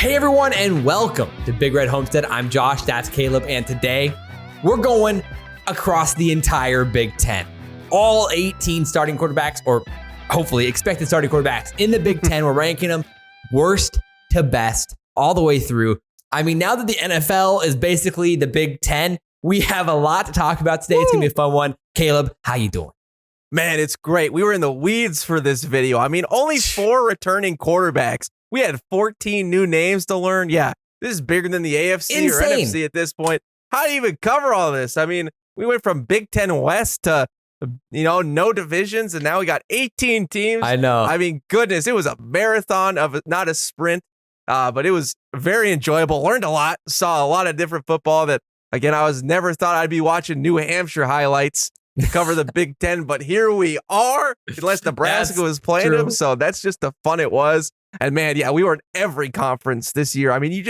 Hey everyone, and welcome to Big Red Homestead. I'm Josh, that's Caleb, and today we're going across the entire Big Ten. All 18 starting quarterbacks, or hopefully expected starting quarterbacks in the Big Ten. We're ranking them worst to best all the way through. I mean, now that the NFL is basically the Big Ten, we have a lot to talk about today. It's going to be a fun one. Caleb, how you doing? Man, it's great. We were in the weeds for this video. I mean, only 4 returning quarterbacks. We had 14 new names to learn. Yeah, this is bigger than the AFC or NFC at this point. How do you even cover all this? I mean, we went from Big Ten West to, no divisions, and now we got 18 teams. I know. I mean, goodness, it was a marathon of not a sprint, but it was very enjoyable. Learned a lot. Saw a lot of different football that, again, I was never thought I'd be watching New Hampshire highlights to cover the Big Ten, but here we are, unless Nebraska was playing them. So that's just the fun it was. And man, yeah, we were in every conference this year. I mean, you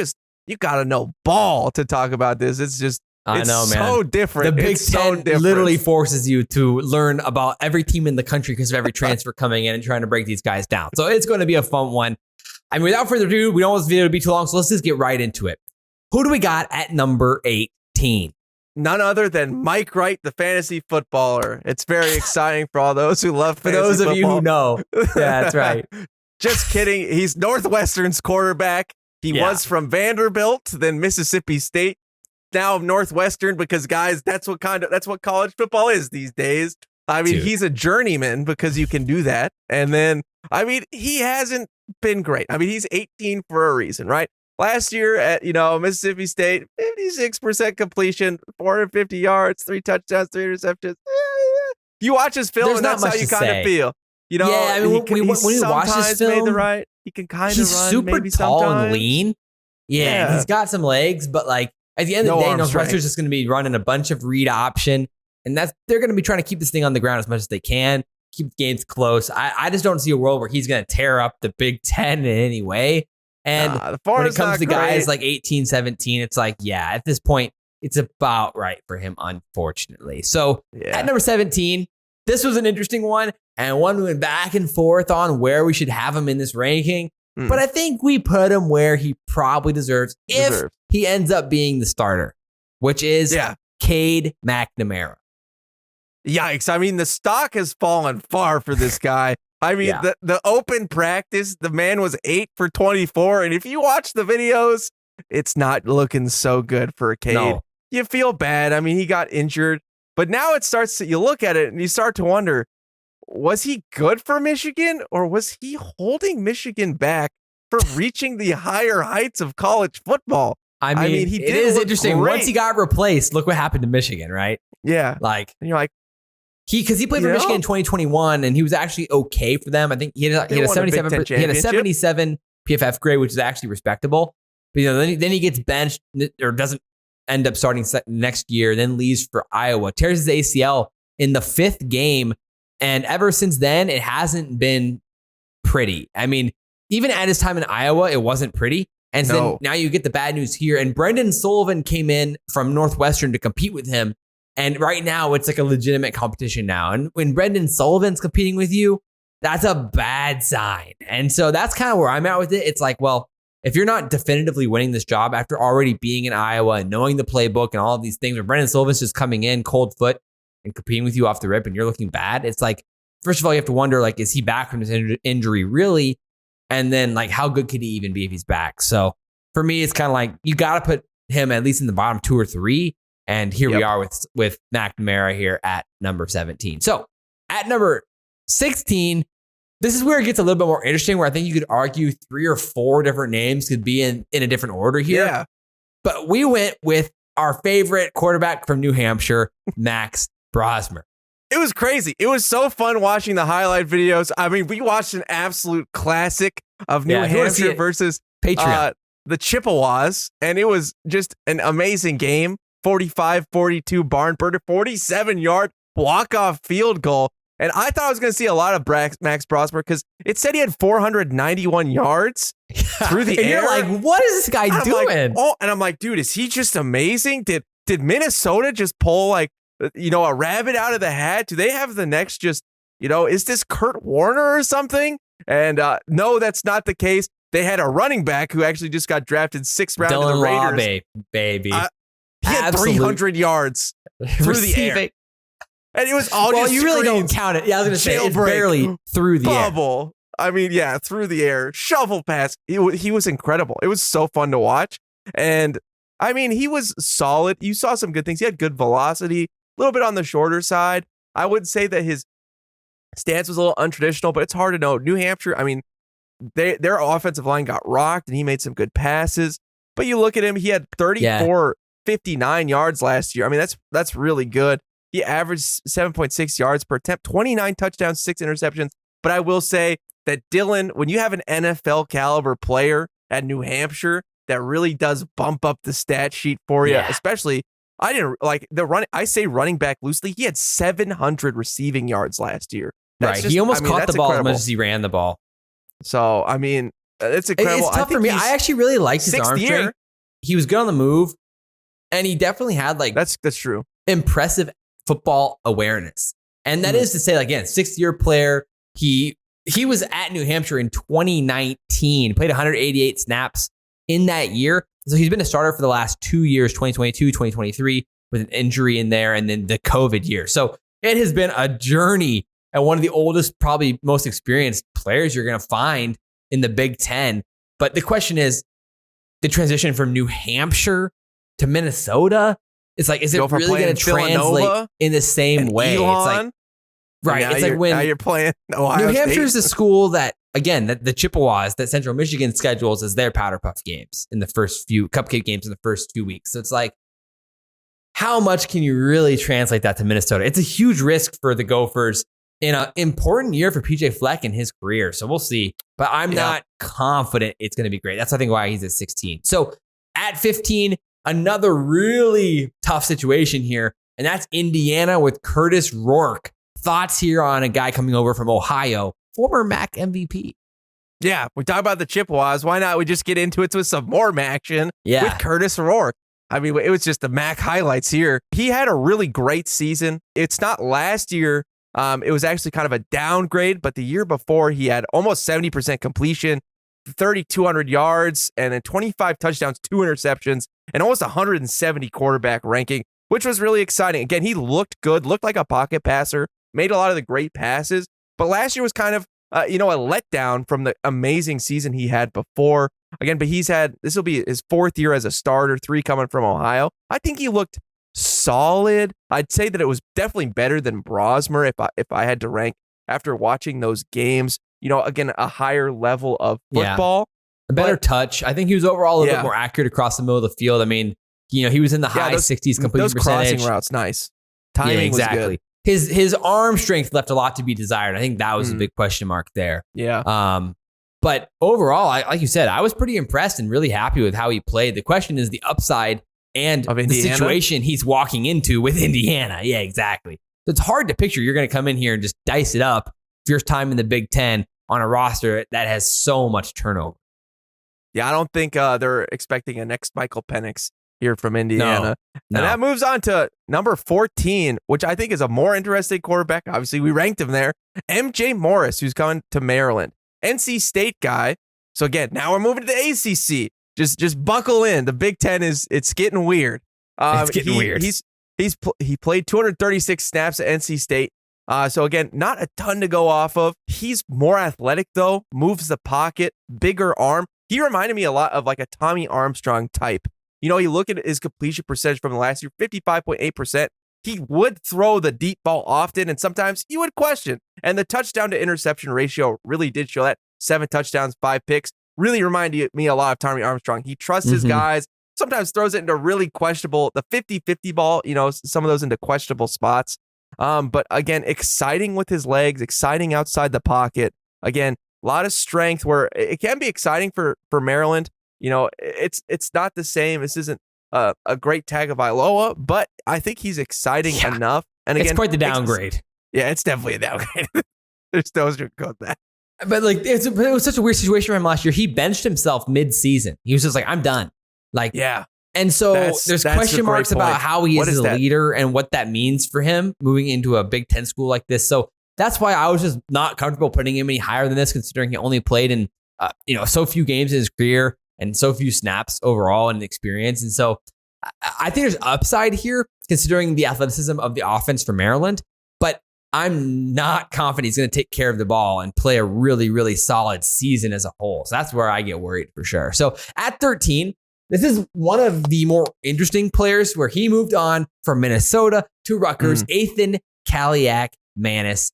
got to know ball to talk about this. It's just, so different. The Big Ten literally forces you to learn about every team in the country because of every transfer coming in and trying to break these guys down. So it's going to be a fun one. I mean, without further ado, we don't want this video to be too long, so let's just get right into it. Who do we got at number 18? None other than Mike Wright, the fantasy footballer. It's very exciting for all those who love fantasy football. For those of you who know. Yeah, that's right. Just kidding. He's Northwestern's quarterback. He was from Vanderbilt, then Mississippi State, now Northwestern, because guys, that's what college football is these days. I mean, he's a journeyman because you can do that. And then, I mean, he hasn't been great. I mean, he's 18 for a reason, right? Last year at, Mississippi State, 56% completion, 450 yards, 3 touchdowns, 3 interceptions. You watch his film, and that's how you kind of feel. I mean, when you watch his film, he can kind of run. He's super tall and lean. Yeah, and he's got some legs, but like at the end of the day, Northwestern's just going to be running a bunch of read option, and they're going to be trying to keep this thing on the ground as much as they can, keep games close. I just don't see a world where he's going to tear up the Big Ten in any way. And when it comes to guys like 18, 17, it's like, at this point, it's about right for him, unfortunately. So at number 17, this was an interesting one, and one we went back and forth on where we should have him in this ranking. But I think we put him where he probably deserves if he ends up being the starter, which is Cade McNamara. Yikes. I mean, the stock has fallen far for this guy. I mean, the open practice, the man was 8 for 24. And if you watch the videos, it's not looking so good for Cade. No. You feel bad. I mean, he got injured. But now you look at it and you start to wonder, was he good for Michigan, or was he holding Michigan back for reaching the higher heights of college football? I mean it is interesting. Great. Once he got replaced, look what happened to Michigan, right? Yeah. And you're like, because he played for Michigan in 2021, and he was actually okay for them. I think he had a 77 PFF grade, which is actually respectable. But then he gets benched or doesn't end up starting next year, then leaves for Iowa, tears his ACL in the 5th game. And ever since then, it hasn't been pretty. I mean, even at his time in Iowa, it wasn't pretty. And then now you get the bad news here. And Brendan Sullivan came in from Northwestern to compete with him. And right now, it's like a legitimate competition now. And when Brendan Sullivan's competing with you, that's a bad sign. And so that's kind of where I'm at with it. It's like, well, if you're not definitively winning this job after already being in Iowa and knowing the playbook and all of these things, where Brendan Sullivan's just coming in cold foot and competing with you off the rip and you're looking bad, it's like, first of all, you have to wonder, like, is he back from his injury really? And then, like, how good could he even be if he's back? So for me, it's kind of like, you got to put him at least in the bottom 2 or 3. And here we are with McNamara here at number 17. So at number 16, this is where it gets a little bit more interesting, where I think you could argue 3 or 4 different names could be in a different order here. Yeah. But we went with our favorite quarterback from New Hampshire, Max Brosmer. It was crazy. It was so fun watching the highlight videos. I mean, we watched an absolute classic of New Hampshire versus the Chippewas, and it was just an amazing game. 45-42 barn burner, 47-yard walk-off field goal. And I thought I was going to see a lot of Max Brosmer because it said he had 491 yards through the air. You're like, what is this guy doing? And I'm like, dude, is he just amazing? Did Minnesota just pull a rabbit out of the hat? Do they have the next is this Kurt Warner or something? And no, that's not the case. They had a running back who actually just got drafted 6th round to the Raiders. Baby. He had 300 yards through the air. And it was all just you really don't count it. Yeah, I was going to say, it's barely through the air. I mean, yeah, through the air. Shovel pass. He was incredible. It was so fun to watch. And, I mean, he was solid. You saw some good things. He had good velocity, a little bit on the shorter side. I would say that his stance was a little untraditional, but it's hard to know. New Hampshire, I mean, their offensive line got rocked, and he made some good passes. But you look at him, he had 59 yards last year. I mean, that's really good. He averaged 7.6 yards per attempt, 29 touchdowns, 6 interceptions. But I will say that Dylan, when you have an NFL caliber player at New Hampshire, that really does bump up the stat sheet for you. Especially, I didn't like the run. I say running back loosely. He had 700 receiving yards last year. He almost caught the ball as much as he ran the ball. So, I mean, it's incredible. It's tough for me. I actually really liked his arm strength. He was good on the move, and he definitely had that's true. Impressive football awareness. And that is to say, again, 6th-year player. He was at New Hampshire in 2019, played 188 snaps in that year. So he's been a starter for the last 2 years, 2022, 2023, with an injury in there, and then the COVID year. So it has been a journey, and one of the oldest, probably most experienced players you're going to find in the Big Ten. But the question is, the transition from New Hampshire to Minnesota, it's like, is it really going to translate in the same way? Elon, it's like, right. It's like when now you're playing Ohio New Hampshire is a school that, again, that the Chippewas, that Central Michigan schedules as their Powder Puff games in the first few cupcake games in the first 2 weeks. So it's like, how much can you really translate that to Minnesota? It's a huge risk for the Gophers in an important year for PJ Fleck in his career. So we'll see. But I'm not confident it's going to be great. That's, I think, why he's at 16. So at 15, another really tough situation here, and that's Indiana with Curtis Rourke. Thoughts here on a guy coming over from Ohio, former MAC MVP. Yeah, we talk about the Chippewas. Why not we just get into it with some more action with Curtis Rourke? I mean, it was just the MAC highlights here. He had a really great season. It's not last year. It was actually kind of a downgrade, but the year before he had almost 70% completion, 3,200 yards, and then 25 touchdowns, 2 interceptions, and almost 170 quarterback ranking, which was really exciting. Again, he looked good, looked like a pocket passer, made a lot of the great passes, but last year was kind of, a letdown from the amazing season he had before. Again, but this will be his 4th year as a starter, 3 coming from Ohio. I think he looked solid. I'd say that it was definitely better than Brosmer if I had to rank after watching those games. Again, a higher level of football. A better touch. I think he was overall a little bit more accurate across the middle of the field. I mean, he was in the high 60s completion those percentage. Crossing routes, nice. Timing was good. His arm strength left a lot to be desired. I think that was a big question mark there. Yeah. But overall, like you said, I was pretty impressed and really happy with how he played. The question is the upside and the situation he's walking into with Indiana. Yeah, exactly. So it's hard to picture you're going to come in here and just dice it up first time in the Big Ten on a roster that has so much turnover. Yeah, I don't think they're expecting a next Michael Penix here from Indiana. No. And that moves on to number 14, which I think is a more interesting quarterback. Obviously, we ranked him there. MJ Morris, who's coming to Maryland. NC State guy. So again, now we're moving to the ACC. Just buckle in. The Big Ten it's getting weird. It's getting weird. He played 236 snaps at NC State. So again, not a ton to go off of. He's more athletic though, moves the pocket, bigger arm. He reminded me a lot of like a Tommy Armstrong type. You look at his completion percentage from the last year, 55.8%. He would throw the deep ball often, and sometimes he would question. And the touchdown to interception ratio really did show that. 7 touchdowns, 5 picks. Really reminded me a lot of Tommy Armstrong. He trusts his guys, sometimes throws it into really questionable, the 50-50 ball, some of those into questionable spots. But again, exciting with his legs, exciting outside the pocket. Again, a lot of strength where it can be exciting for Maryland. It's not the same. This isn't a great Tagovailoa, but I think he's exciting enough. And again, it's quite the downgrade. It's definitely a downgrade. There's no sugarcoat that. But it was such a weird situation for him last year. He benched himself mid-season. He was just like, I'm done. And so there's question marks about how he is as a leader and what that means for him moving into a Big Ten school like this. So that's why I was just not comfortable putting him any higher than this, considering he only played in so few games in his career and so few snaps overall and experience. And so I think there's upside here considering the athleticism of the offense for Maryland, but I'm not confident he's going to take care of the ball and play a really, really solid season as a whole. So that's where I get worried for sure. So at 13, this is one of the more interesting players where he moved on from Minnesota to Rutgers, Ethan Kaliak-Manis.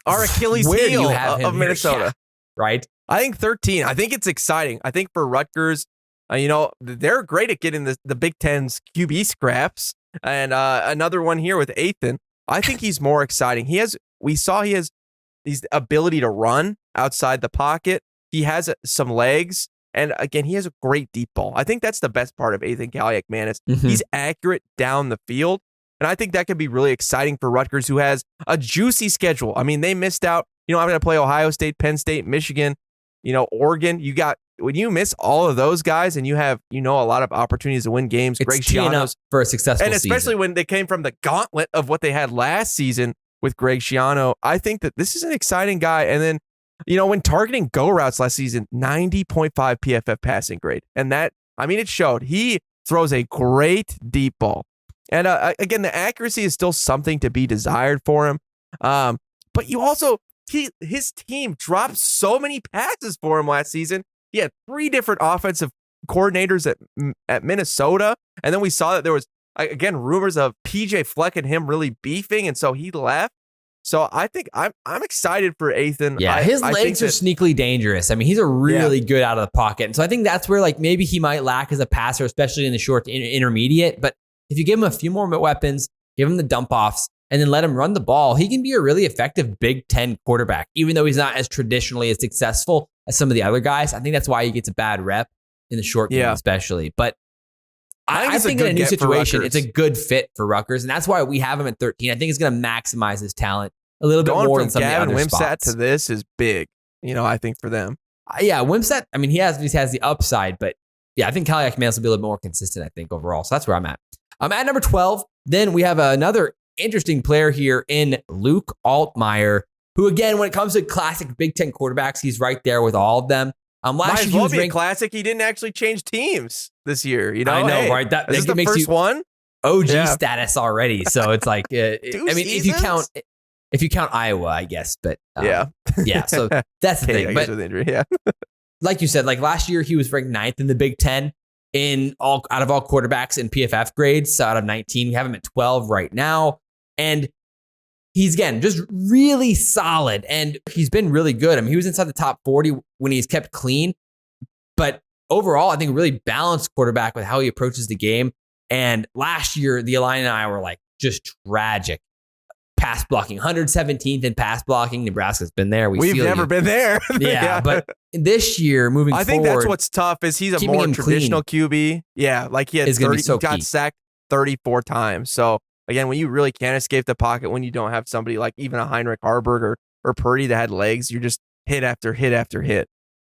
Our Achilles heel of Minnesota. Yeah, right? I think 13. I think it's exciting. I think for Rutgers, they're great at getting the Big Ten's QB scraps. And another one here with Ethan. I think he's more exciting. He has his ability to run outside the pocket. He has some legs. And again, he has a great deep ball. I think that's the best part of Ethan Kaliak-Manis. He's accurate down the field. And I think that could be really exciting for Rutgers, who has a juicy schedule. I mean, they missed out. I'm going to play Ohio State, Penn State, Michigan, Oregon. When you miss all of those guys and you have, a lot of opportunities to win games, Greg Schiano's for a successful season. And especially when they came from the gauntlet of what they had last season with Greg Schiano, I think that this is an exciting guy. And then, when targeting go routes last season, 90.5 PFF passing grade. And it showed. He throws a great deep ball. And again, the accuracy is still something to be desired for him. But his team dropped so many passes for him last season. He had 3 different offensive coordinators at Minnesota. And then we saw that there was, again, rumors of PJ Fleck and him really beefing. And so he left. So I think I'm excited for Ethan. Yeah, his legs are sneakily dangerous. I mean, he's a really good out of the pocket. And so I think that's where maybe he might lack as a passer, especially in the short to intermediate. But if you give him a few more weapons, give him the dump offs, and then let him run the ball, he can be a really effective Big Ten quarterback, even though he's not as traditionally as successful as some of the other guys. I think that's why he gets a bad rep in the short game, especially. But I think in a new situation, it's a good fit for Rutgers, and that's why we have him at 13. I think it's going to maximize his talent a little bit more than some of the other spots. Wimsatt to this is big, I think for them. Wimsatt, he has the upside, but I think Kaliak-Manis will be a little more consistent, I think, overall. So that's where I'm at. At number 12, then we have another interesting player here in Luke Altmaier, who, again, when it comes to classic Big Ten quarterbacks, he's right there with all of them. Last year he was ranked classic. He didn't actually change teams this year. I know, right? That is the first one. OG status already. So it's like, if you count Iowa, I guess, but So that's the thing. But injury, like you said, last year he was ranked 9th in the Big Ten out of all quarterbacks in PFF grades. So out of 19, we have him at 12 right now, and he's, again, just really solid, and he's been really good. He was inside the top 40 when he's kept clean, but overall, I think a really balanced quarterback with how he approaches the game. And last year, the Illini and I were just tragic. Pass blocking, 117th in pass blocking. Nebraska's been there. We've never been there. But this year, moving forward, I think that's what's tough is he's a more traditional QB. Yeah, he had 30, he got sacked 34 times. So again, when you really can't escape the pocket, when you don't have somebody like even a Heinrich Harburg or Purdy that had legs, you're just hit after hit after hit.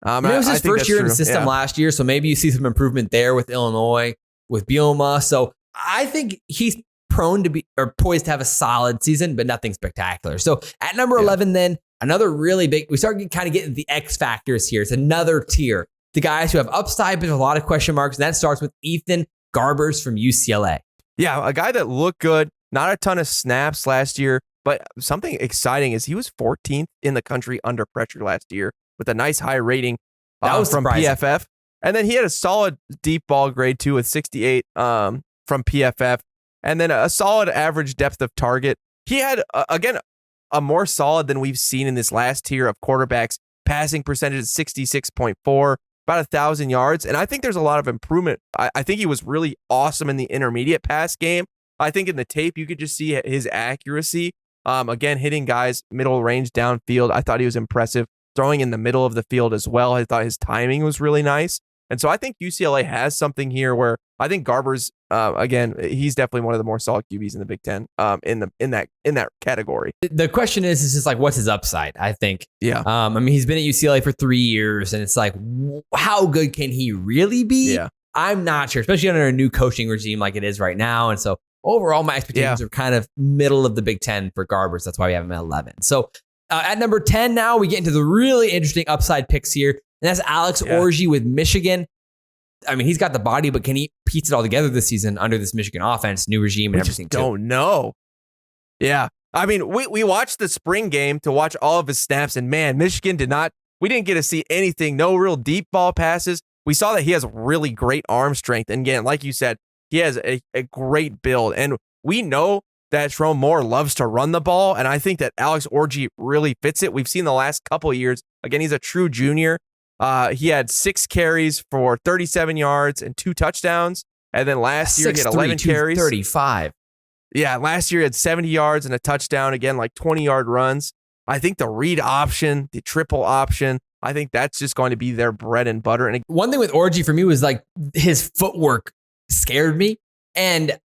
It was his first year in the system last year, so maybe you see some improvement there with Illinois, with Bielema. So I think he's prone to be or poised to have a solid season, but nothing spectacular. So at number 11, then another really big, we start kind of getting the X factors here. It's another tier. The guys who have upside, but a lot of question marks. And that starts with Ethan Garbers from UCLA. Yeah, a guy that looked good, not a ton of snaps last year, but something exciting is he was 14th in the country under pressure last year with a nice high rating that was from surprising. PFF. And then he had a solid deep ball grade too with 68 from PFF. And then a solid average depth of target. He had, again, a more solid than we've seen in this last tier of quarterbacks. Passing percentage is 66.4, about 1,000 yards. And I think there's a lot of improvement. I think he was really awesome in the intermediate pass game. I think in the tape, you could just see his accuracy. Again, hitting guys middle range downfield. I thought he was impressive. Throwing in the middle of the field as well. I thought his timing was really nice. And so I think UCLA has something here where I think Garbers, again, he's definitely one of the more solid QBs in the Big Ten in that category. The question is just what's his upside? I think. Yeah. He's been at UCLA for 3 years, and it's how good can he really be? Yeah. I'm not sure, especially under a new coaching regime like it is right now. And so overall, my expectations are kind of middle of the Big Ten for Garbers. That's why we have him at 11. So at number 10 now, we get into the really interesting upside picks here. And that's Alex Orji with Michigan. I mean, he's got the body, but can he piece it all together this season under this Michigan offense, new regime and everything? Don't know. Yeah. I mean, we watched the spring game to watch all of his snaps, and man, Michigan we didn't get to see anything, no real deep ball passes. We saw that he has really great arm strength. And again, like you said, he has a great build. And we know that Sherrone Moore loves to run the ball, and I think that Alex Orji really fits it. We've seen the last couple of years. Again, he's a true junior. He had 6 carries for 37 yards and 2 touchdowns. And then last year, he had 11 carries. 35. Yeah, last year he had 70 yards and a touchdown. Again, like 20-yard runs. I think the read option, the triple option, I think that's just going to be their bread and butter. And one thing with Orji for me was like his footwork scared me. And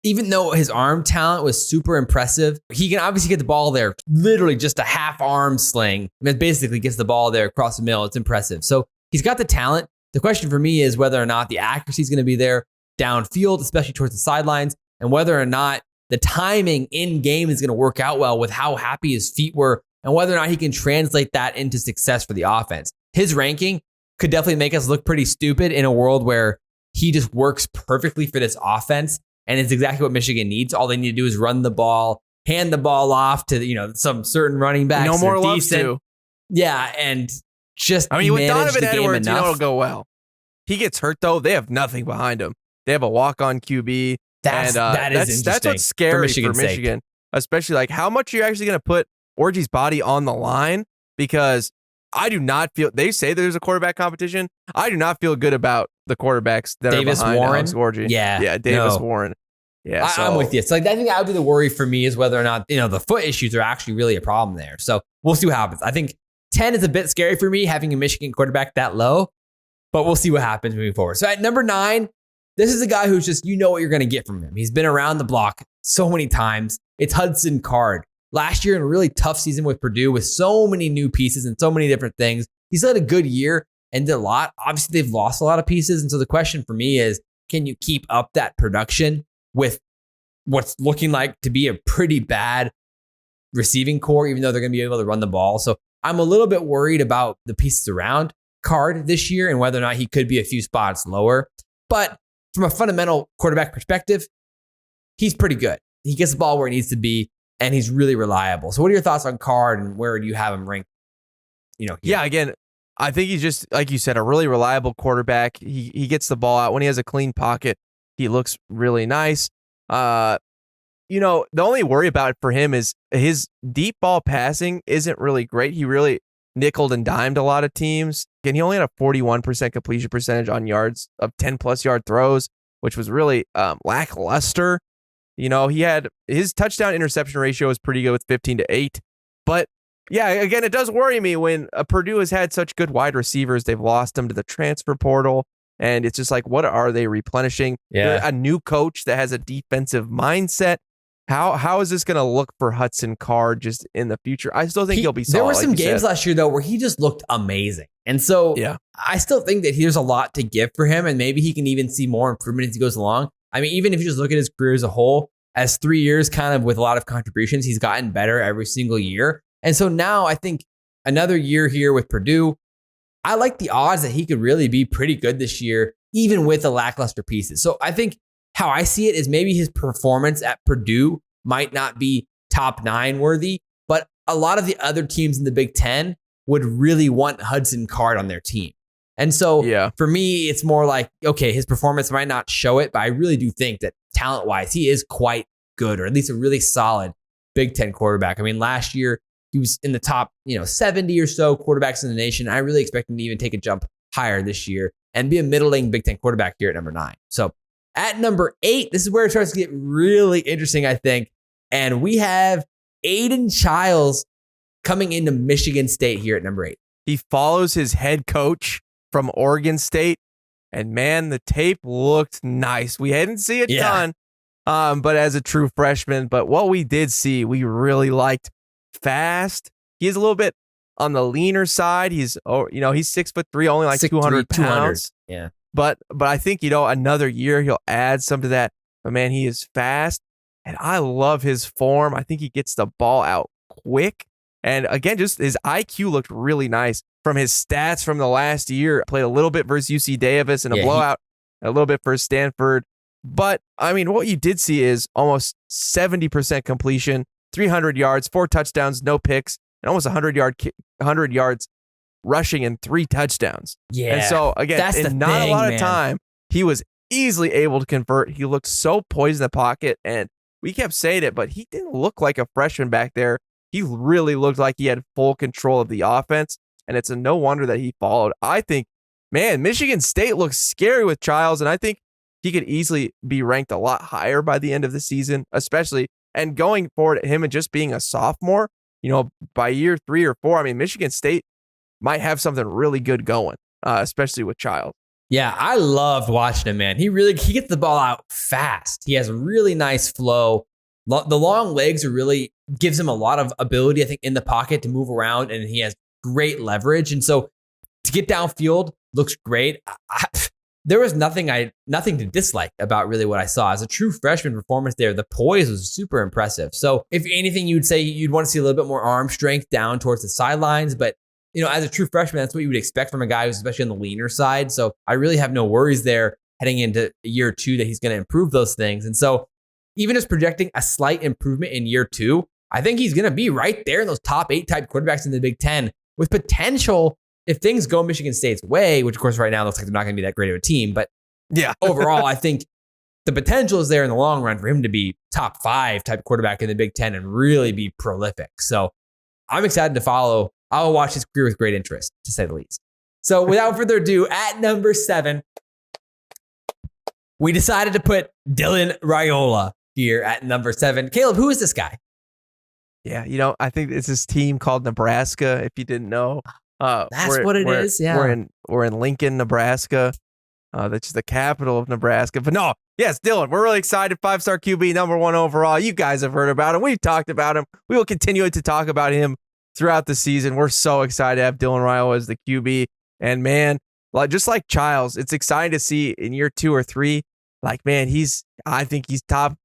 even though his arm talent was super impressive, he can obviously get the ball there, literally just a half arm sling. That basically gets the ball there across the middle. It's impressive. So he's got the talent. The question for me is whether or not the accuracy is going to be there downfield, especially towards the sidelines, and whether or not the timing in game is going to work out well with how happy his feet were, and whether or not he can translate that into success for the offense. His ranking could definitely make us look pretty stupid in a world where he just works perfectly for this offense. And it's exactly what Michigan needs. All they need to do is run the ball, hand the ball off to, some certain running backs. No more loves to. Yeah, and just with Donovan Edwards, enough. It'll go well. He gets hurt, though. They have nothing behind him. They have a walk-on QB. That is interesting. That's what's scary for Michigan. Especially, like, how much are you actually going to put Orji's body on the line? Because I do not feel, they say there's a quarterback competition. I do not feel good about the quarterbacks that Davis are behind Warren. Alex Orji. Yeah, Davis Warren. Yeah, I'm with you. So I think that would be the worry for me, is whether or not, the foot issues are actually really a problem there. So we'll see what happens. I think 10 is a bit scary for me, having a Michigan quarterback that low, but we'll see what happens moving forward. So at number 9, this is a guy who's just, what you're going to get from him. He's been around the block so many times. It's Hudson Card. Last year in a really tough season with Purdue with so many new pieces and so many different things, he's had a good year and did a lot. Obviously, they've lost a lot of pieces. And so the question for me is, can you keep up that production with what's looking like to be a pretty bad receiving core, even though they're going to be able to run the ball? So I'm a little bit worried about the pieces around Card this year and whether or not he could be a few spots lower. But from a fundamental quarterback perspective, he's pretty good. He gets the ball where it needs to be, and he's really reliable. So what are your thoughts on Card, and where do you have him ranked? Yeah, again, I think he's just, like you said, a really reliable quarterback. He gets the ball out. When he has a clean pocket, he looks really nice. The only worry about it for him is his deep ball passing isn't really great. He really nickeled and dimed a lot of teams. And he only had a 41% completion percentage on yards of 10+ yard throws, which was really lackluster. He had his touchdown interception ratio is pretty good with 15-8. But yeah, again, it does worry me when Purdue has had such good wide receivers. They've lost them to the transfer portal. And it's just like, what are they replenishing? Yeah. A new coach that has a defensive mindset. How is this going to look for Hudson Card just in the future? I still think he'll be solid. There were some games last year, though, where he just looked amazing. And so I still think that there's a lot to give for him, and maybe he can even see more improvement as he goes along. I mean, even if you just look at his career as a whole, as 3 years kind of with a lot of contributions, he's gotten better every single year. And so now I think another year here with Purdue, I like the odds that he could really be pretty good this year, even with the lackluster pieces. So I think how I see it is maybe his performance at Purdue might not be top 9 worthy, but a lot of the other teams in the Big Ten would really want Hudson Card on their team. And so for me, it's more like, okay, his performance might not show it, but I really do think that talent-wise, he is quite good, or at least a really solid Big Ten quarterback. I mean, last year, he was in the top 70 or so quarterbacks in the nation. I really expect him to even take a jump higher this year and be a middling Big Ten quarterback here at number 9. So at number 8, this is where it starts to get really interesting, I think. And we have Aiden Childs coming into Michigan State here at number 8. He follows his head coach from Oregon State. And man, the tape looked nice. We hadn't seen a ton, but as a true freshman. But what we did see, we really liked. Fast. He is a little bit on the leaner side. He's 6'3", only like 200 pounds. Yeah. But I think, another year he'll add some to that. But man, he is fast. And I love his form. I think he gets the ball out quick. And again, just his IQ looked really nice from his stats from the last year. Played a little bit versus UC Davis in a blowout, a little bit for Stanford. But, I mean, what you did see is almost 70% completion, 300 yards, 4 touchdowns, no picks, and almost 100 yards rushing and 3 touchdowns. Yeah. And so, again, in not a lot of time, he was easily able to convert. He looked so poised in the pocket, and we kept saying it, but he didn't look like a freshman back there. He really looked like he had full control of the offense, and it's a no wonder that he followed. I think, man, Michigan State looks scary with Childs, and I think he could easily be ranked a lot higher by the end of the season, especially, and going forward, him and just being a sophomore, by year 3 or 4, I mean, Michigan State might have something really good going, especially with Childs. Yeah, I loved watching him, man. He gets the ball out fast. He has a really nice flow. The long legs really gives him a lot of ability, I think, in the pocket to move around, and he has great leverage. And so to get downfield looks great. There was nothing to dislike about really what I saw. As a true freshman performance there, the poise was super impressive. So if anything, you'd say you'd want to see a little bit more arm strength down towards the sidelines, but as a true freshman, that's what you would expect from a guy who's especially on the leaner side. So I really have no worries there heading into year 2 that he's going to improve those things. And so even just projecting a slight improvement in year 2, I think he's going to be right there in those top 8 type quarterbacks in the Big Ten with potential if things go Michigan State's way, which of course right now looks like they're not going to be that great of a team. But yeah, overall, I think the potential is there in the long run for him to be top 5 type quarterback in the Big Ten and really be prolific. So I'm excited to follow. I'll watch his career with great interest, to say the least. So without further ado, at number 7, we decided to put Dylain Raiola here at number 7. Caleb, who is this guy? Yeah, I think it's this team called Nebraska, if you didn't know. That's what it is. Yeah. We're in Lincoln, Nebraska. That's the capital of Nebraska. But no, yes, Dylan, we're really excited. 5-star QB, number 1 overall. You guys have heard about him. We've talked about him. We will continue to talk about him throughout the season. We're so excited to have Dylain Raiola as the QB. And man, just like Childs, it's exciting to see in year 2 or 3. Like, man, I think he's top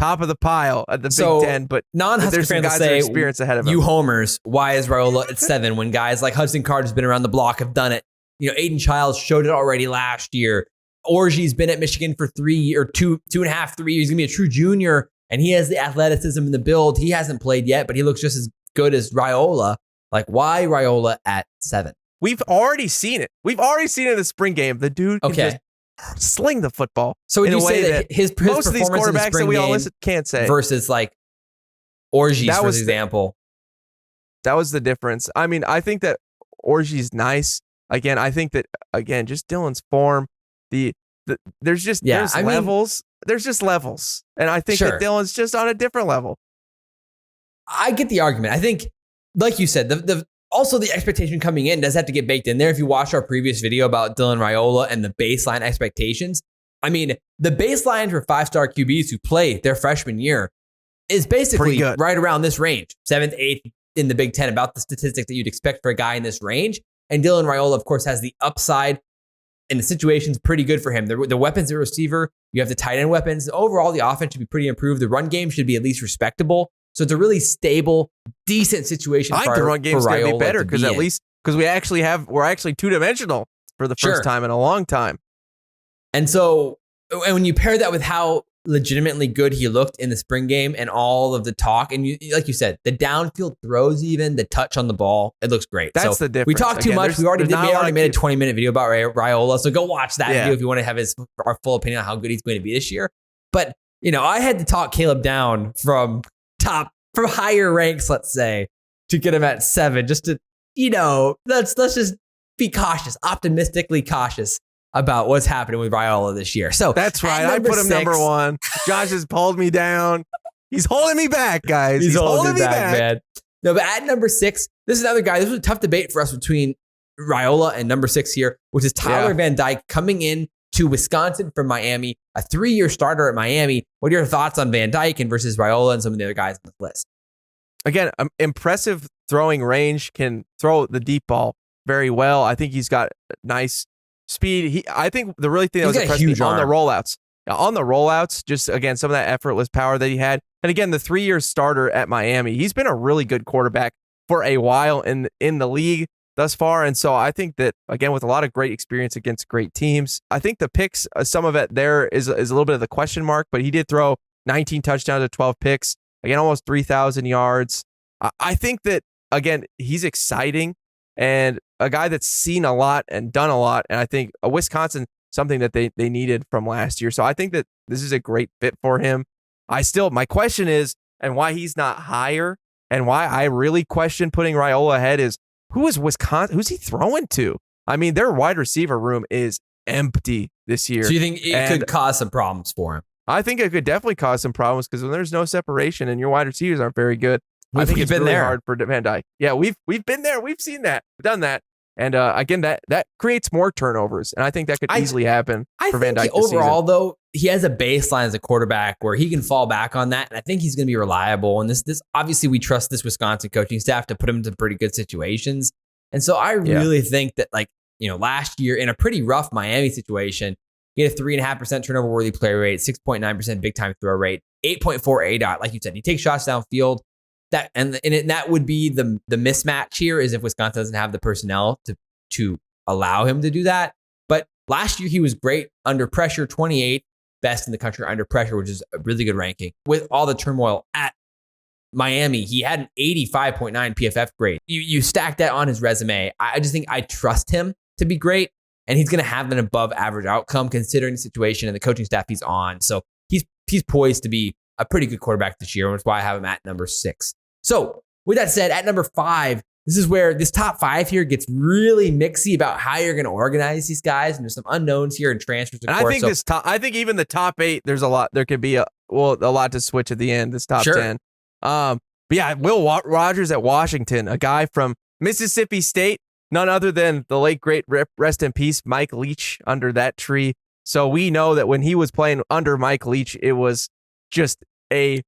of the pile at the Big Ten, but non-Husker fans will say, experience ahead of him. You homers, why is Raiola at 7 when guys like Hudson Card has been around the block, have done it? Aiden Childs showed it already last year. Orgy's been at Michigan for 3 or 2.5, 3 years. He's going to be a true junior, and he has the athleticism and the build. He hasn't played yet, but he looks just as good as Raiola. Like, why Raiola at 7? We've already seen it. We've already seen it in the spring game. The dude can just sling the football. So would you say that his most of these quarterbacks that we all can't say versus like Orgy's, for example? That was the difference. I mean, I think that Orgy's nice. Again, I think that just Dylan's form. There's levels. There's just levels, and I think that Dylan's just on a different level. I get the argument. I think, like you said, also the expectation coming in does have to get baked in there. If you watch our previous video about Dylain Raiola and the baseline expectations, I mean, the baseline for 5-star QBs who play their freshman year is basically right around this range, 7th, 8th in the Big Ten, about the statistic that you'd expect for a guy in this range. And Dylain Raiola, of course, has the upside, and the situation's pretty good for him. The weapons at receiver, you have the tight end weapons. Overall, the offense should be pretty improved. The run game should be at least respectable. So it's a really stable, decent situation. I think the run game's going to be better because we're actually 2-dimensional for the first time in a long time. And so, and when you pair that with how legitimately good he looked in the spring game and all of the talk, and like you said, the downfield throws, even the touch on the ball, it looks great. That's the difference. We talked too much. We already made a 20-minute video about Raiola, so go watch that video if you want to have our full opinion on how good he's going to be this year. But I had to talk Caleb down from higher ranks, let's say, to get him at 7, just to, let's just be cautious, optimistically cautious about what's happening with Raiola this year. So that's right. I put him number 1. Josh has pulled me down. He's holding me back, guys. He's holding me back, man. No, but at number 6, this is another guy. This was a tough debate for us between Raiola and number 6 here, which is Tyler Van Dyke coming in to Wisconsin from Miami, a 3-year starter at Miami. What are your thoughts on Van Dyke and versus Raiola and some of the other guys on this list? Again, impressive throwing range, can throw the deep ball very well. I think he's got nice speed. I think the really thing that was impressive me on the rollouts. On the rollouts, just again, some of that effortless power that he had. And again, the 3-year starter at Miami, he's been a really good quarterback for a while in the league thus far. And so I think that, again, with a lot of great experience against great teams, I think the picks, some of it there is a little bit of the question mark, but he did throw 19 touchdowns to 12 picks, again, almost 3,000 yards. I think that, again, he's exciting and a guy that's seen a lot and done a lot. And I think Wisconsin, something that they needed from last year. So I think that this is a great fit for him. My question is, and why he's not higher and why I really question putting Raiola ahead is, who's he throwing to? I mean, their wide receiver room is empty this year. So you think it could cause some problems for him? I think it could definitely cause some problems because when there's no separation and your wide receivers aren't very good, I think it's been really hard for Van Dyke. Yeah, we've been there. We've seen that. We've done that. And again, that creates more turnovers. And I think that could easily happen for Van Dyke this overall, season. Though, he has a baseline as a quarterback where he can fall back on that. And I think he's going to be reliable. And this obviously, we trust this Wisconsin coaching staff to put him into pretty good situations. And so I really think that, last year in a pretty rough Miami situation, he had a 3.5% turnover worthy play rate, 6.9% big time throw rate, 8.4 ADOT. Like you said, he takes shots downfield. That would be the mismatch here is if Wisconsin doesn't have the personnel to allow him to do that. But last year he was great under pressure, 28th best in the country under pressure, which is a really good ranking. With all the turmoil at Miami, he had an 85.9 PFF grade. You stack that on his resume. I just think I trust him to be great, and he's going to have an above average outcome considering the situation and the coaching staff he's on. So he's poised to be a pretty good quarterback this year, which is why I have him at number 6. So with that said, at number 5, this is where this top 5 here gets really mixy about how you're going to organize these guys. And there's some unknowns here and transfers. And I think I think even the top 8, there's a lot. There could be a lot to switch at the end. This top 10. But yeah, Will Rogers at Washington, a guy from Mississippi State, none other than the late great rest in peace Mike Leach under that tree. So we know that when he was playing under Mike Leach, it was just an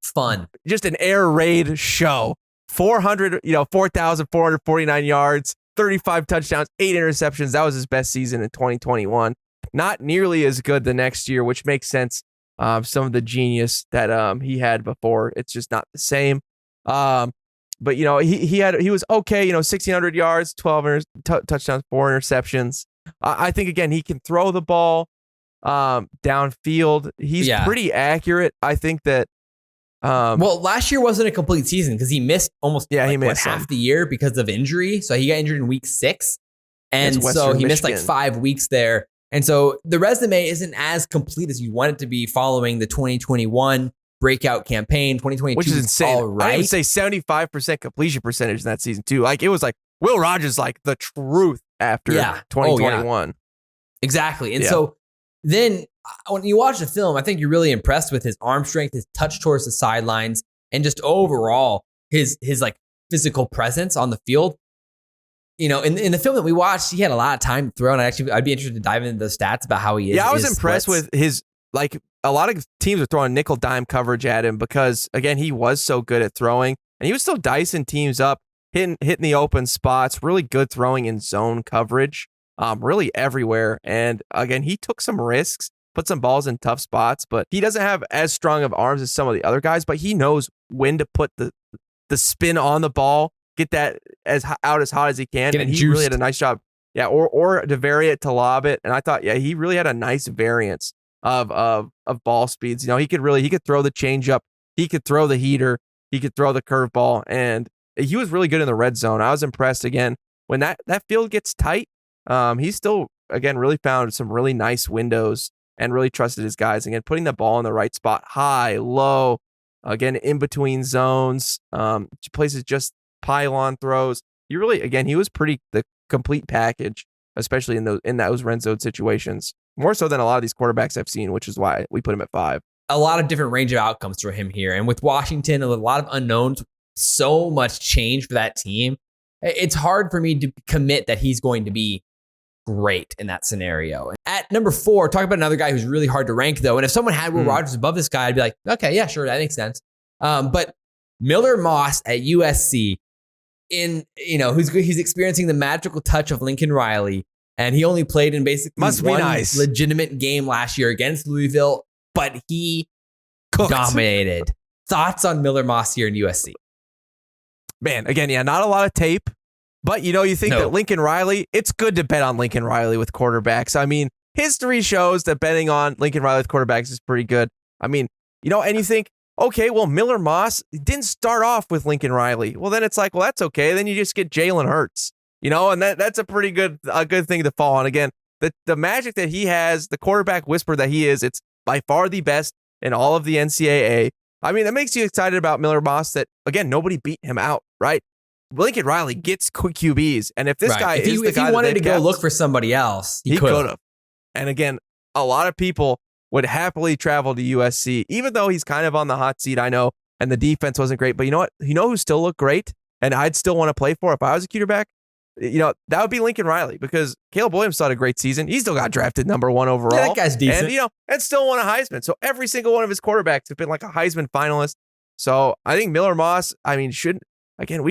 air raid show. 4,449 yards, 35 touchdowns, 8 interceptions. That was his best season in 2021. Not nearly as good the next year, which makes sense. Some of the genius that he had before, it's just not the same. But he was okay. 1,600 yards, 12 touchdowns, 4 interceptions. I think again he can throw the ball downfield. He's pretty accurate. I think that. Last year wasn't a complete season because he missed almost half the year because of injury. So he got injured in week 6. And so he missed 5 weeks there. And so the resume isn't as complete as you want it to be following the 2021 breakout campaign. 2022, which is insane. All right. I would say 75% completion percentage in that season too. It was Will Rogers the truth after 2021. Exactly. And so then when you watch the film, I think you're really impressed with his arm strength, his touch towards the sidelines, and just overall his physical presence on the field. In the film that we watched, he had a lot of time to throw, and I'd be interested to dive into the stats about how he is. Yeah, I was impressed with his a lot of teams are throwing nickel dime coverage at him because again he was so good at throwing, and he was still dicing teams up, hitting the open spots, really good throwing in zone coverage, really everywhere. And again, he took some risks, put some balls in tough spots, but he doesn't have as strong of arms as some of the other guys, but he knows when to put the spin on the ball, get that as hot as he can. And he really had a nice job. Yeah. Or to vary it, to lob it. And I thought, he really had a nice variance of ball speeds. He could throw the changeup. He could throw the heater. He could throw the curveball. And he was really good in the red zone. I was impressed again when that field gets tight. He still, again, really found some really nice windows and really trusted his guys. Again, putting the ball in the right spot, high, low, again, in between zones, places just pylon throws. He was pretty the complete package, especially in those red zone situations. More so than a lot of these quarterbacks I've seen, which is why we put him at 5. A lot of different range of outcomes for him here. And with Washington, a lot of unknowns, so much change for that team. It's hard for me to commit that he's going to be great in that scenario. At number 4, talk about another guy who's really hard to rank, though. And if someone had Will Rogers above this guy, I'd be like, okay, yeah, sure, that makes sense. But Miller Moss at USC, he's experiencing the magical touch of Lincoln Riley, and he only played in basically one legitimate game last year against Louisville, but he dominated. Thoughts on Miller Moss here in USC? Man, again, yeah, not a lot of tape. But, you think that Lincoln Riley, it's good to bet on Lincoln Riley with quarterbacks. I mean, history shows that betting on Lincoln Riley with quarterbacks is pretty good. I mean, and you think, okay, well, Miller Moss didn't start off with Lincoln Riley. Well, then it's like, well, that's okay. Then you just get Jalen Hurts, and that's a pretty good thing to fall on. Again, the magic that he has, the quarterback whisper that he is, it's by far the best in all of the NCAA. I mean, that makes you excited about Miller Moss that, again, nobody beat him out, right? Lincoln Riley gets quick QBs, and if this guy is the guy, if he wanted to go look for somebody else, he could have. And again, a lot of people would happily travel to USC, even though he's kind of on the hot seat, I know, and the defense wasn't great. But you know what? Who still looked great, and I'd still want to play for if I was a quarterback? That would be Lincoln Riley, because Caleb Williams had a great season. He still got drafted number 1 overall. Yeah, that guy's decent. And still won a Heisman. So every single one of his quarterbacks have been like a Heisman finalist. So I think Miller Moss, we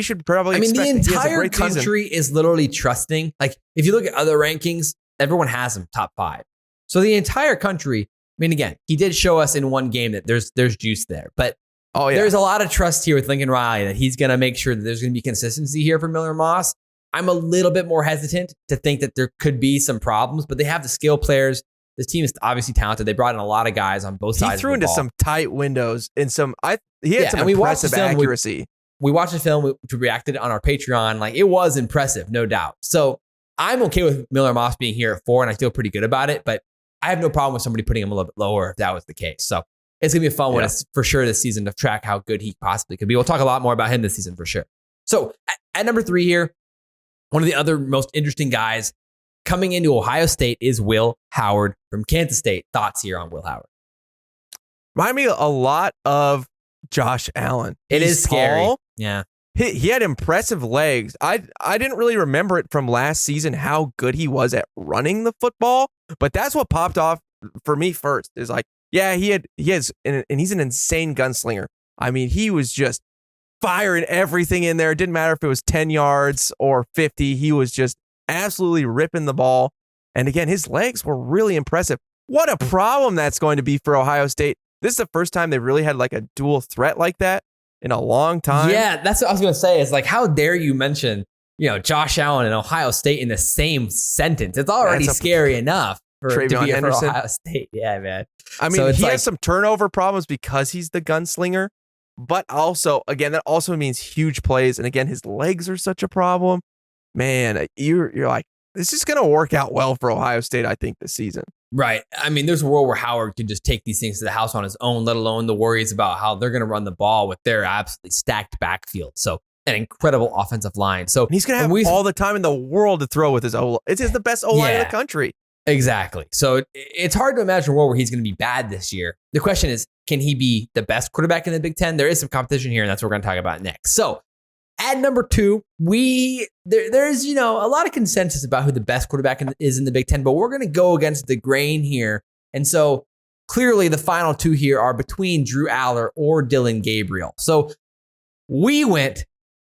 should probably the entire country is literally trusting. Like, if you look at other rankings, everyone has him top 5. So the entire country, again, he did show us in one game that there's juice there. But there's a lot of trust here with Lincoln Riley that he's going to make sure that there's going to be consistency here for Miller Moss. I'm a little bit more hesitant to think that there could be some problems, but they have the skill players. This team is obviously talented. They brought in a lot of guys on both sides. He threw into some tight windows and he had some impressive accuracy. We watched the film, we reacted on our Patreon. Like, it was impressive, no doubt. So I'm okay with Miller Moss being here at 4, and I feel pretty good about it. But I have no problem with somebody putting him a little bit lower if that was the case. So it's going to be a fun one for sure this season to track how good he possibly could be. We'll talk a lot more about him this season for sure. So at number 3 here, one of the other most interesting guys coming into Ohio State is Will Howard from Kansas State. Thoughts here on Will Howard? Remind me a lot of Josh Allen. It is scary. Tall. Yeah. He had impressive legs. I didn't really remember it from last season how good he was at running the football, but that's what popped off for me first. Is like, yeah, he has, and he's an insane gunslinger. I mean, he was just firing everything in there. It didn't matter if it was 10 yards or 50. He was just absolutely ripping the ball. And again, his legs were really impressive. What a problem that's going to be for Ohio State. This is the first time they really had like a dual threat like that in a long time. Yeah, that's what I was going to say. Is like, how dare you mention, Josh Allen and Ohio State in the same sentence? It's already scary enough to be for Ohio State. Yeah, man. I mean, so he has some turnover problems because he's the gunslinger, but also, again, that also means huge plays. And again, his legs are such a problem. Man, you're like, this is going to work out well for Ohio State, I think, this season. Right. I mean, there's a world where Howard can just take these things to the house on his own, let alone the worries about how they're going to run the ball with their absolutely stacked backfield. So an incredible offensive line. So and he's going to have all the time in the world to throw with his O-line. It's the best O-line in the country. Exactly. So it's hard to imagine a world where he's going to be bad this year. The question is, can he be the best quarterback in the Big Ten? There is some competition here, and that's what we're going to talk about next. So at number 2, there's a lot of consensus about who the best quarterback is in the Big Ten, but we're going to go against the grain here. And so clearly the final 2 here are between Drew Allar or Dillon Gabriel. So we went,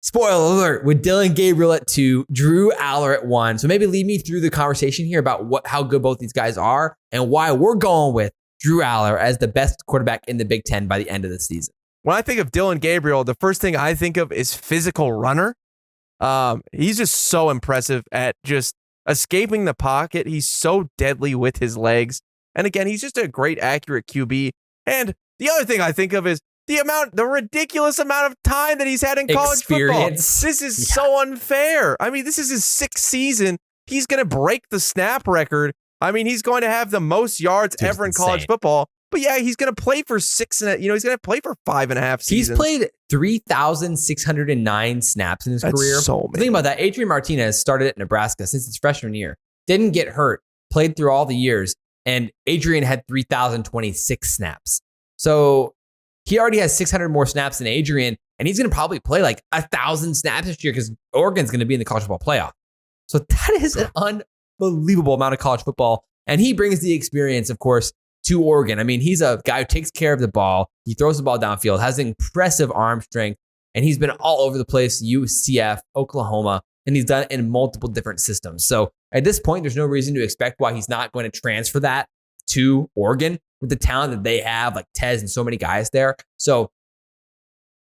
spoiler alert, with Dillon Gabriel at 2, Drew Allar at 1. So maybe lead me through the conversation here about how good both these guys are and why we're going with Drew Allar as the best quarterback in the Big Ten by the end of the season. When I think of Dillon Gabriel, the first thing I think of is physical runner. He's just so impressive at just escaping the pocket. He's so deadly with his legs. And again, he's just a great, accurate QB. And the other thing I think of is the ridiculous amount of time that he's had in college football. This is so unfair. I mean, this is his 6th season. He's going to break the snap record. I mean, he's going to have the most yards ever in college football. But yeah, he's going to play for he's going to play for 5.5 seasons. He's played 3,609 snaps in his career. So many. Think about that. Adrian Martinez started at Nebraska since his freshman year. Didn't get hurt. Played through all the years. And Adrian had 3,026 snaps. So he already has 600 more snaps than Adrian. And he's going to probably play like 1,000 snaps this year because Oregon's going to be in the college football playoff. So that is an unbelievable amount of college football. And he brings the experience, of course, to Oregon. I mean, he's a guy who takes care of the ball. He throws the ball downfield, has impressive arm strength, and he's been all over the place, UCF, Oklahoma, and he's done it in multiple different systems. So at this point, there's no reason to expect why he's not going to transfer that to Oregon with the talent that they have, like Tez and so many guys there. So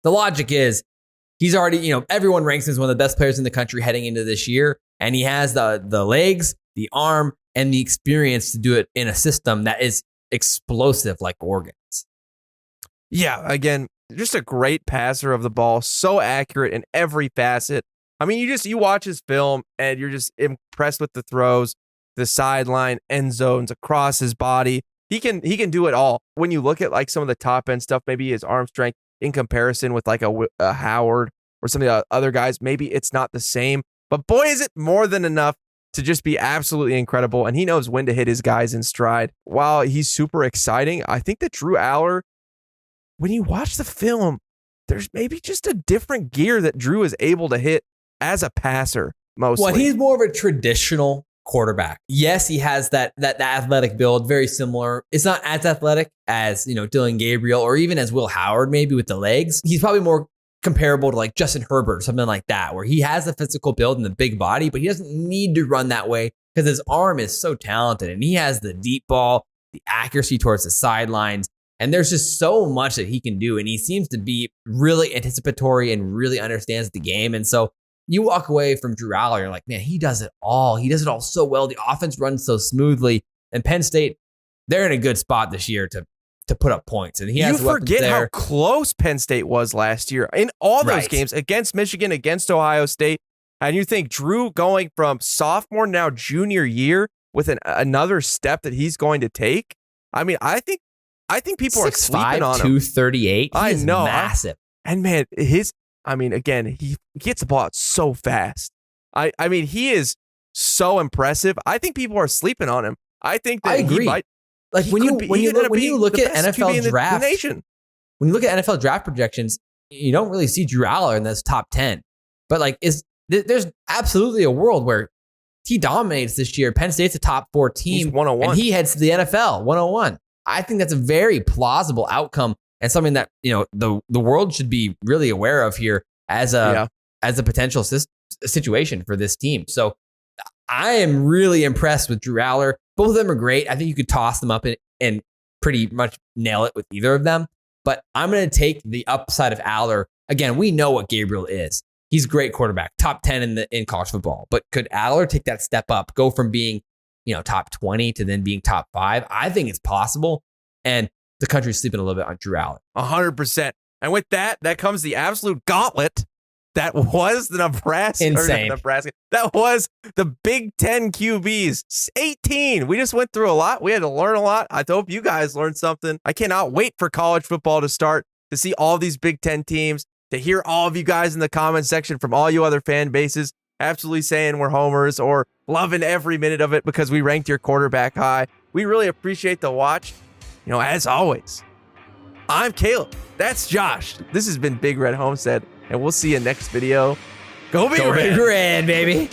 the logic is he's already, everyone ranks him as one of the best players in the country heading into this year. And he has the legs, the arm, and the experience to do it in a system that is explosive like Oregon's. Yeah, again, just a great passer of the ball, so accurate in every facet. I mean, you watch his film and you're just impressed with the throws, the sideline, end zones, across his body. He can do it all. When you look at like some of the top end stuff, maybe his arm strength in comparison with like a Howard or some of the other guys, maybe it's not the same. But boy, is it more than enough to just be absolutely incredible. And he knows when to hit his guys in stride. While he's super exciting, I think that Drew Allar, when you watch the film, there's maybe just a different gear that Drew is able to hit as a passer mostly. Well, he's more of a traditional quarterback. Yes, he has that athletic build, very similar. It's not as athletic as, Dillon Gabriel or even as Will Howard, maybe with the legs. He's probably more comparable to like Justin Herbert or something like that, where he has the physical build and the big body, but he doesn't need to run that way because his arm is so talented and he has the deep ball, the accuracy towards the sidelines. And there's just so much that he can do. And he seems to be really anticipatory and really understands the game. And so you walk away from Drew Allar, you're like, man, he does it all. He does it all so well. The offense runs so smoothly. And Penn State, they're in a good spot this year to put up points. And he has You forget how close Penn State was last year in all those games against Michigan, against Ohio State. And you think Drew going from sophomore, now junior year with another step that he's going to take. I mean, I think people are sleeping on him. 238. I know. Massive. And man, again, he gets the ball out so fast. I mean, he is so impressive. I think people are sleeping on him. I think that I agree. He might. Like when you look at NFL draft, when you look at NFL draft projections, you don't really see Drew Allar in those top 10. But like, there's absolutely a world where he dominates this year. Penn State's a top 4 team. He's 101. And he heads to the NFL 101. I think that's a very plausible outcome and something that the world should be really aware of here as a potential situation for this team. So I am really impressed with Drew Allar. Both of them are great. I think you could toss them up and pretty much nail it with either of them. But I'm going to take the upside of Allar. Again, we know what Gabriel is. He's a great quarterback, top 10 in college football. But could Allar take that step up, go from being top 20 to then being top 5? I think it's possible. And the country's sleeping a little bit on Drew Allar. 100%. And with that comes the absolute gauntlet that was the Nebraska. Insane. That was the Big Ten QBs. 18. We just went through a lot. We had to learn a lot. I hope you guys learned something. I cannot wait for college football to start, to see all these Big Ten teams, to hear all of you guys in the comment section from all you other fan bases absolutely saying we're homers or loving every minute of it because we ranked your quarterback high. We really appreciate the watch. As always, I'm Caleb. That's Josh. This has been Big Red Homestead, and we'll see you next video. Go Big Red, baby.